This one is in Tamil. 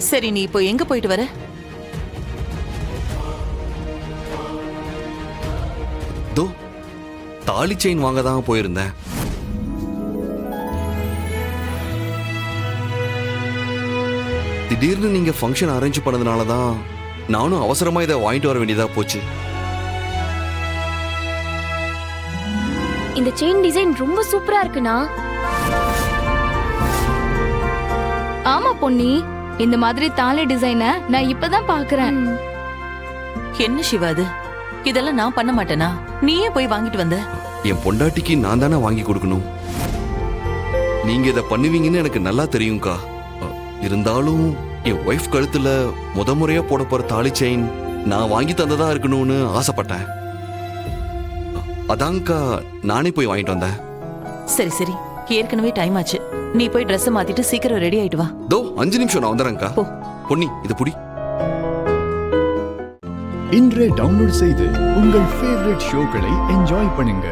சரி, நீ இப்போ எங்க போயிட்டு வர? தோ தாலி செயின் வாங்க தான் போயிருந்தேன். திடீர்னு நீங்க ஃபங்க்ஷன் அரேஞ்ச் பண்ணதுனால தான் நானும் அவசரமா இதை வாங்கிட்டு வர வேண்டியதா போச்சு. இந்த செயின் டிசைன் ரொம்ப சூப்பரா இருக்குண்ணா. ஆமா பொன்னி, இந்த மாதிரி தாலி டிசைன நான் இப்பதான் பாக்குறேன். என்ன சிவா அது? இதெல்லாம் நான் பண்ண மாட்டேனா? நீயே போய் வாங்கிட்டு வந்த. என் பொண்டாட்டிக்கு நான் தானே வாங்கி கொடுக்கணும். நீங்க இதை பண்ணுவீங்கன்னு எனக்கு நல்லா தெரியும்க்கா. இருந்தாலும் என் ஒய்ஃப் கழுத்துல முறையா போட போற தாலி செயின் நான் வாங்கி தந்ததா இருக்கணும்னு ஆசைப்பட்டேன். அதான்க்கா நானே போய் வாங்கிட்டு வந்தேன். சரி சரி, ஏற்கனவே டைம் ஆச்சு. நீ போய் ட்ரெஸ் மாத்திட்டு சீக்கிரம் ரெடி ஆயிட்டு வா. தோ 5 நிமிஷம் நான் வந்துடுறேன்க்கா. பொன்னி இது புடி. இன்றே டவுன்லோட் செய்து உங்கள் ஃபேவரட் ஷோக்களை என்ஜாய் பண்ணுங்க.